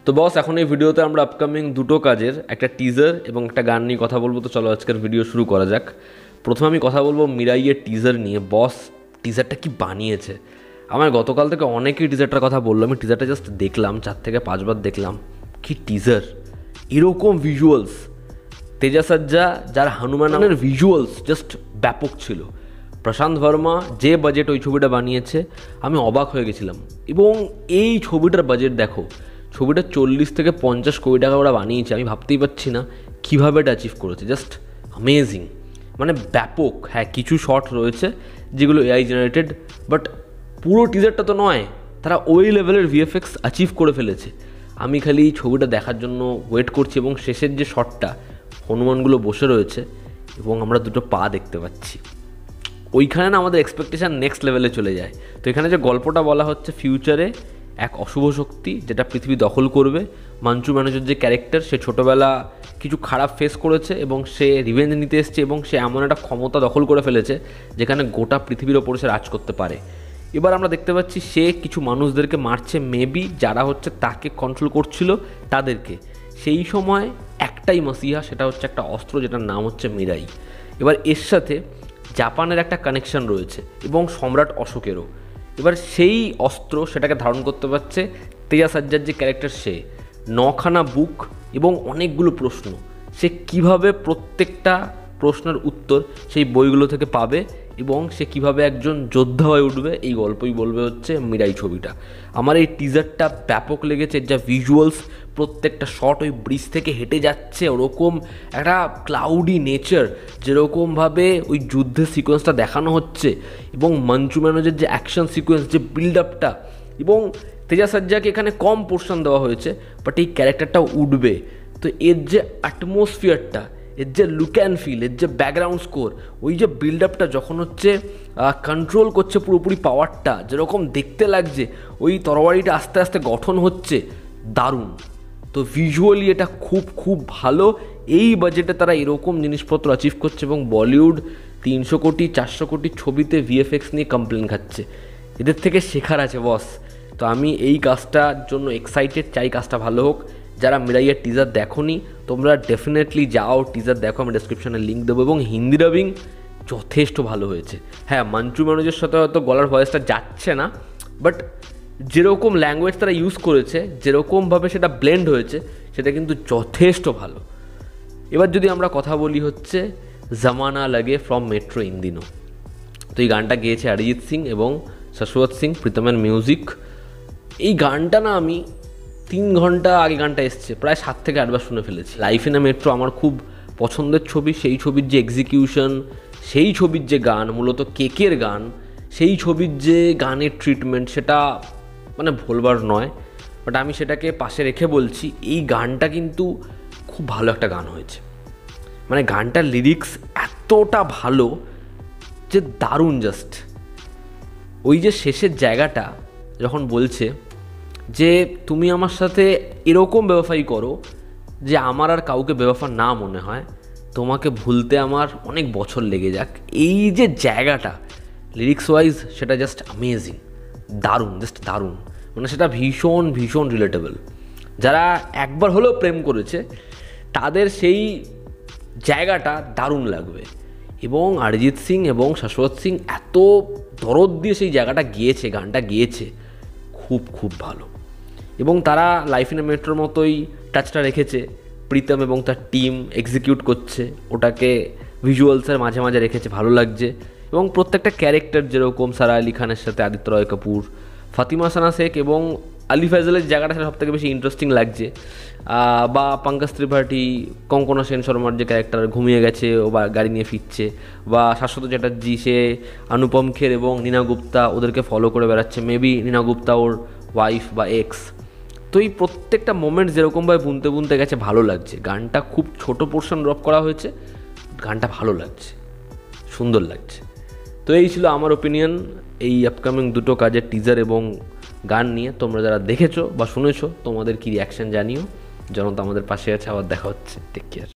তো বস, এখন এই ভিডিওতে আমরা আপকামিং দুটো কাজের একটা টিজার এবং একটা গান নিয়ে কথা বলবো। তো চলো আজকের ভিডিও শুরু করা যাক। প্রথমে আমি কথা বলবো মিরাইয়ের টিজার নিয়ে। বস, টিজারটা কি বানিয়েছে! আমার গতকাল থেকে অনেকেই টিজারটার কথা বললো, আমি টিজারটা জাস্ট দেখলাম, 4 থেকে 5 বার দেখলাম। কি টিজার! এরকম ভিজুয়ালস, তেজা সজ্জা যার হনুমানের ভিজুয়ালস জাস্ট ব্যাপক ছিল। প্রশান্ত ভার্মা যে বাজেট ওই ছবিটা বানিয়েছে, আমি অবাক হয়ে গেছিলাম। এবং এই ছবিটার বাজেট দেখো, ছবিটা 40 থেকে 50 কোটি টাকা ওরা বানিয়েছে। আমি ভাবতেই পারছি না কীভাবে এটা অ্যাচিভ করেছে। জাস্ট অ্যামেজিং, মানে ব্যাপক। হ্যাঁ, কিছু শট রয়েছে যেগুলো এআই জেনারেটেড, বাট পুরো টিজারটা তো নয়। তারা ওই লেভেলের ভিএফএক্স অ্যাচিভ করে ফেলেছে। আমি খালি ছবিটা দেখার জন্য ওয়েট করছি। এবং শেষের যে শটটা, হনুমানগুলো বসে রয়েছে এবং আমরা দুটো পা দেখতে পাচ্ছি, ওইখানে না আমাদের এক্সপেকটেশান নেক্সট লেভেলে চলে যায়। তো এখানে যে গল্পটা বলা হচ্ছে, ফিউচারে এক অশুভ শক্তি যেটা পৃথিবী দখল করবে। মাঞ্চু ম্যানেজার যে ক্যারেক্টার, সে ছোটোবেলা কিছু খারাপ ফেস করেছে এবং সে রিভেঞ্জ নিতে এসছে এবং সে এমন একটা ক্ষমতা দখল করে ফেলেছে যেখানে গোটা পৃথিবীর ওপরে সে রাজ করতে পারে। এবার আমরা দেখতে পাচ্ছি সে কিছু মানুষদেরকে মারছে, মেবি যারা হচ্ছে তাকে কন্ট্রোল করছিল তাদেরকে। সেই সময় একটাই মাসিহা, সেটা হচ্ছে একটা অস্ত্র যেটার নাম হচ্ছে মিরাই। এবার এর সাথে জাপানের একটা কানেকশন রয়েছে এবং সম্রাট অশোকেরও। এবার সেই অস্ত্র সেটাকে ধারণ করতে পারছে তেজা সজ্জার যে ক্যারেক্টার, সে 9খানা বুক এবং অনেকগুলো প্রশ্ন। সে কিভাবে প্রত্যেকটা প্রশ্নের উত্তর সেই বইগুলো থেকে পাবে এবং সে কিভাবে একজন যোদ্ধা হয়ে উঠবে, এই গল্পই বলবে হচ্ছে মিরাই ছবিটা। আমার এই টিজারটা ব্যাপক লেগেছে। যা ভিজুয়ালস, প্রত্যেকটা শট ওই ব্রিজ থেকে হেঁটে যাচ্ছে, ওরকম একটা ক্লাউডি নেচার, যেরকমভাবে ওই যুদ্ধের সিকোয়েন্সটা দেখানো হচ্ছে এবং মাঞ্চু ম্যানেজার যে অ্যাকশন সিকোয়েন্স, যে বিল্ড আপটা, এবং তেজা সজ্জাকে এখানে কম পোর্শন দেওয়া হয়েছে, বাট এই ক্যারেক্টারটাও উঠবে। তো এর যে অ্যাটমসফিয়ারটা, এর যে লুক অ্যান্ড ফিল, এর যে ব্যাকগ্রাউন্ড স্কোর, ওই যে বিল্ড আপটা যখন হচ্ছে কন্ট্রোল করছে পুরোপুরি পাওয়ারটা, যেরকম দেখতে লাগছে ওই তরবারিটা আস্তে আস্তে গঠন হচ্ছে, দারুণ। তো ভিজুয়ালি এটা খুব খুব ভালো। এই বাজেটে তারা এরকম জিনিসপত্র অ্যাচিভ করছে এবং বলিউড 300 কোটি 400 কোটি ছবিতে ভিএফএক্স নিয়ে কমপ্লেন খাচ্ছে। এদের থেকে শেখার আছে বস। তো আমি এই কাজটার জন্য এক্সাইটেড, চাই কাজটা ভালো হোক। যারা মিরাইয়ের টিজার দেখোনি, তোমরা ডেফিনেটলি যাও, টিজার দেখো, আমি ডেসক্রিপশানে লিঙ্ক দেবো। এবং হিন্দি ডাবিং যথেষ্ট ভালো হয়েছে। হ্যাঁ, মাঞ্চু ম্যানেজের সাথে হয়তো গলার ভয়েসটা যাচ্ছে না, বাট যেরকম ল্যাঙ্গুয়েজ তারা ইউজ করেছে, যেরকমভাবে সেটা ব্লেন্ড হয়েছে, সেটা কিন্তু যথেষ্ট ভালো। এবার যদি আমরা কথা বলি হচ্ছে জামানা লাগে ফ্রম মেট্রো ইন দিনো। তো এই গানটা গেয়েছে অরিজিৎ সিং এবং শাশ্বত সিং, প্রীতমের মিউজিক। এই গানটা না আমি 3 ঘন্টা আগে গানটা এসছে, প্রায় 7 থেকে 8 বার শুনে ফেলেছি। লাইফ ইন আ মেট্রো আমার খুব পছন্দের ছবি। সেই ছবির যে এক্সিকিউশন, সেই ছবির যে গান, মূলত কেকের গান, সেই ছবির যে গানের ট্রিটমেন্ট, সেটা মানে ভুলবার নয়। বাট আমি সেটাকে পাশে রেখে বলছি, এই গানটা কিন্তু খুব ভালো একটা গান হয়েছে। মানে গানটার লিরিক্স এতটা ভালো যে দারুণ। জাস্ট ওই যে শেষের জায়গাটা যখন বলছে যে তুমি আমার সাথে এরকম বেওয়াফাই করো যে আমার আর কাউকে বেওয়াফা না মনে হয়, তোমাকে ভুলতে আমার অনেক বছর লেগে যাক। এই যে জায়গাটা লিরিক্স ওয়াইজ, সেটা জাস্ট অ্যামেজিং, দারুণ, জাস্ট দারুণ। মানে সেটা ভীষণ ভীষণ রিলেটেবল। যারা একবার হলেও প্রেম করেছে তাদের সেই জায়গাটা দারুণ লাগবে। এবং অরিজিৎ সিং এবং শাশ্বত সিং এত দরদ দিয়ে সেই জায়গাটা গিয়েছে, গানটা গিয়েছে, খুব খুব ভালো। এবং তারা লাইফ ইন আ মেট্রোর মতোই টাচটা রেখেছে। প্রীতম এবং তার টিম এক্সিকিউট করছে ওটাকে, ভিজুয়ালসের মাঝে মাঝে রেখেছে, ভালো লাগছে। এবং প্রত্যেকটা ক্যারেক্টার, যেরকম সারা আলি খানের সাথে আদিত্য রয় কাপুর, ফাতিমা সানা শেখ এবং আলি ফয়জলের জায়গাটা সেটা সবথেকে বেশি ইন্টারেস্টিং লাগছে। বা পঙ্কজ ত্রিপাঠী, কঙ্কনা সেন শর্মার যে ক্যারেক্টার ঘুমিয়ে গেছে, ও বা গাড়ি নিয়ে ফিরছে, বা শাশ্বত চ্যাটার্জি, সে অনুপম খের এবং নীনা গুপ্তা ওদেরকে ফলো করে বেড়াচ্ছে, মেবি নীনা গুপ্তা ওর ওয়াইফ বা এক্স। তো এই প্রত্যেকটা মোমেন্ট যেরকমভাবে বুনতে বুনতে গেছে, ভালো লাগছে। গানটা খুব ছোট পোর্শন ড্রপ করা হয়েছে, গানটা ভালো লাগছে, সুন্দর লাগছে। তো এই ছিল আমার ওপিনিয়ন এই আপকামিং দুটো কাজের টিজার এবং গান নিয়ে। তোমরা যারা দেখেছো বা শুনেছো, তোমাদের কী রিয়াকশান জানিও। জনতা আমাদের পাশে আছে। আবার দেখা হচ্ছে, টেক কেয়ার।